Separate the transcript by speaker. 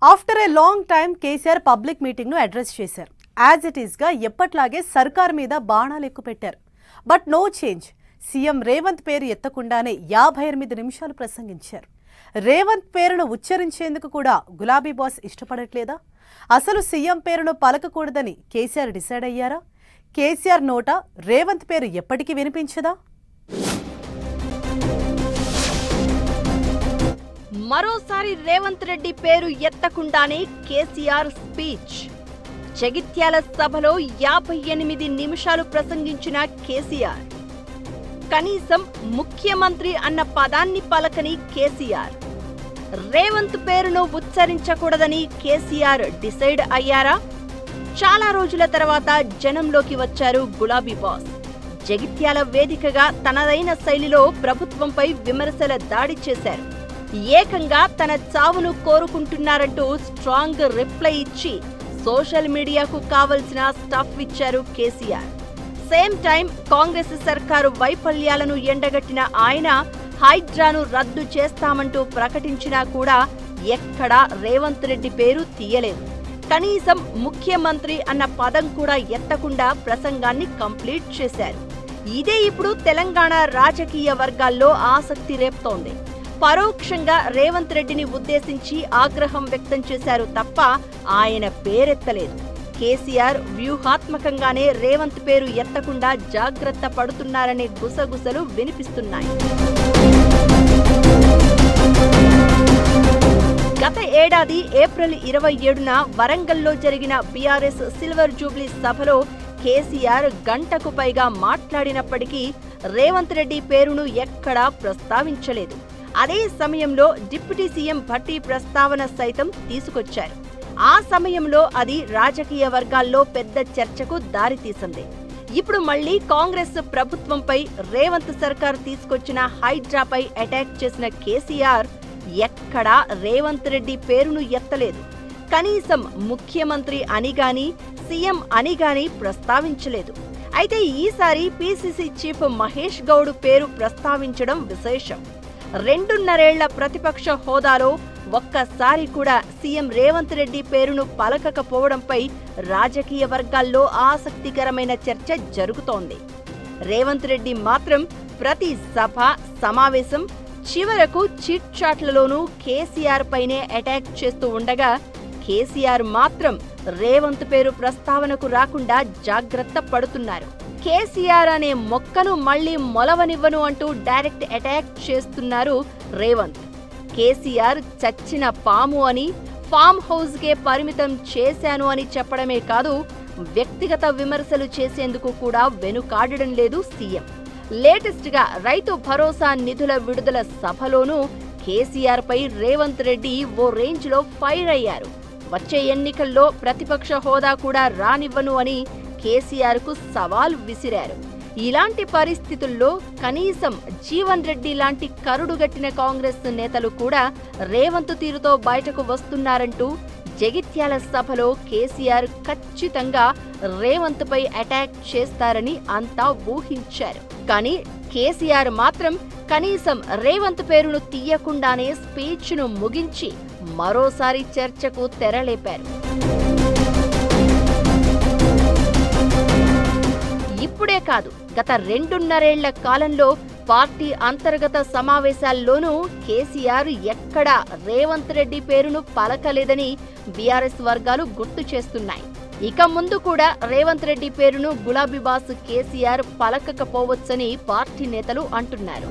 Speaker 1: After a long time KCR public meeting ను address చేశారు. As it is గా ఎప్పట్లాగే సర్కార్ మీద బాణాలు ఎక్కుపెట్టారు. But no change. CM Revanth పేరు ఎత్తకుండానే 58 నిమిషాలు ప్రసంగించారు. రేవంత్ పేరును ఉచ్చరించేందుకు కూడా గులాబీ బాస్ ఇష్టపడట్లేదా? అసలు సీఎం పేరును పలకకూడదని కేసీఆర్ డిసైడ్ అయ్యారా? కేసీఆర్ నోట రేవంత్ పేరు ఎప్పటికీ వినిపించదా?
Speaker 2: మరోసారి రేవంత్ రెడ్డి పేరు ఎత్తకుండానే కేసీఆర్ స్పీచ్. జగిత్యాల సభలో 58 నిమిషాలు ప్రసంగించిన కేసీఆర్. కనీసం ముఖ్యమంత్రి అన్న పదాన్ని పలకని కేసీఆర్. రేవంత్ పేరును ఉచ్చరించకూడదని కేసీఆర్ డిసైడ్ అయ్యారా? చాలా రోజుల తర్వాత జనంలోకి వచ్చారు గులాబీ బాస్. జగిత్యాల వేదికగా తనదైన శైలిలో ప్రభుత్వంపై విమర్శల దాడి చేశారు. ఏకంగా తన చావును కోరుకుంటున్నారంటూ స్ట్రాంగ్ రిప్లై ఇచ్చి సోషల్ మీడియాకు కావలసిన స్టఫ్ ఇచ్చారు కేసీఆర్. సేమ్ టైం కాంగ్రెస్ సర్కారు వైఫల్యాలను ఎండగట్టిన ఆయన హైడ్రాను రద్దు చేస్తామంటూ ప్రకటించినా కూడా ఎక్కడా రేవంత్ రెడ్డి పేరు తీయలేదు. కనీసం ముఖ్యమంత్రి అన్న పదం కూడా ఎత్తకుండా ప్రసంగాన్ని కంప్లీట్ చేశారు. ఇదే ఇప్పుడు తెలంగాణ రాజకీయ వర్గాల్లో ఆసక్తి రేపుతోంది. పరోక్షంగా రేవంత్ రెడ్డిని ఉద్దేశించి ఆగ్రహం వ్యక్తం చేశారు తప్ప ఆయన పేరెత్తలేదు. కేసీఆర్ వ్యూహాత్మకంగానే రేవంత్ పేరు ఎత్తకుండా జాగ్రత్త పడుతున్నారనే గుసగుసలు వినిపిస్తున్నాయి. గత ఏడాది ఏప్రిల్ 27న వరంగల్లో జరిగిన బీఆర్ఎస్ సిల్వర్ జూబ్లీ సభలో కేసీఆర్ గంటకు పైగా మాట్లాడినప్పటికీ రేవంత్ రెడ్డి పేరును ఎక్కడా ప్రస్తావించలేదు. అదే సమయంలో డిప్యూటీ సీఎం భట్టి ప్రస్తావన సైతం తీసుకొచ్చారు. ఆ సమయంలో అది రాజకీయ వర్గాల్లో పెద్ద చర్చకు దారితీసింది. ఇప్పుడు మళ్లీ కాంగ్రెస్ ప్రభుత్వంపై రేవంత్ సర్కార్ తీసుకొచ్చిన హైడ్రాపై అటాక్ చేసిన కేసీఆర్ ఎక్కడా రేవంత్ రెడ్డి పేరును ఎత్తలేదు. కనీసం ముఖ్యమంత్రి అని గాని సీఎం అని గాని ప్రస్తావించలేదు. అయితే ఈసారి పీసీసీ చీఫ్ మహేష్ గౌడ్ పేరు ప్రస్తావించడం విశేషం. 2.5 ఏళ్ల ప్రతిపక్ష హోదాలో ఒక్కసారి కూడా సీఎం రేవంత్ రెడ్డి పేరును పలకకపోవడంపై రాజకీయ వర్గాల్లో ఆసక్తికరమైన చర్చ జరుగుతోంది. రేవంత్ రెడ్డి మాత్రం ప్రతి సభ సమావేశం చివరకు చిట్ చాట్లలోనూ కేసీఆర్ పైనే అటాక్ చేస్తూ ఉండగా కేసీఆర్ మాత్రం రేవంత్ పేరు ప్రస్తావనకు రాకుండా జాగ్రత్త పడుతున్నారు. కేసీఆర్ అనే మొక్కను మళ్లీ మొలవనివ్వను అంటూ డైరెక్ట్ అటాక్ చేస్తున్నారు రేవంత్. కేసీఆర్ చచ్చిన పాము అని, ఫామ్ హౌస్కే పరిమితం చేశాను అని చెప్పడమే కాదు, వ్యక్తిగత విమర్శలు చేసేందుకు కూడా వెనుకాడడం లేదు సీఎం. లేటెస్ట్ గా రైతు భరోసా నిధుల విడుదల సభలోనూ కేసీఆర్ పై రేవంత్ రెడ్డి ఓ రేంజ్ లో ఫైర్ అయ్యారు. వచ్చే ఎన్నికల్లో ప్రతిపక్ష హోదా కూడా రానివ్వను అని కేసీఆర్ కు సవాల్ విసిరారు. ఇలాంటి పరిస్థితుల్లో కనీసం జీవన్ రెడ్డి లాంటి కరుడుగట్టిన కాంగ్రెస్ నేతలు కూడా రేవంత్ తీరుతో బయటకు వస్తున్నారంటూ జగిత్యాల సభలో కేసీఆర్ ఖచ్చితంగా రేవంత్ పై అటాక్ చేస్తారని అంతా ఊహించారు. కానీ కేసీఆర్ మాత్రం కనీసం రేవంత్ పేరును తీయకుండానే స్పీచ్ ను ముగించి మరోసారి చర్చకు తెరలేపారు. ఇప్పుడే కాదు, గత 2.5 ఏళ్ల కాలంలో పార్టీ అంతర్గత సమావేశాల్లోనూ కేసీఆర్ ఎక్కడా రేవంత్ రెడ్డి పేరును పలకలేదని బీఆర్ఎస్ వర్గాలు గుర్తు చేస్తున్నాయి. ఇక ముందు కూడా రేవంత్ రెడ్డి పేరును గులాబీ బాస్ కేసీఆర్ పలకకపోవచ్చని పార్టీ నేతలు అంటున్నారు.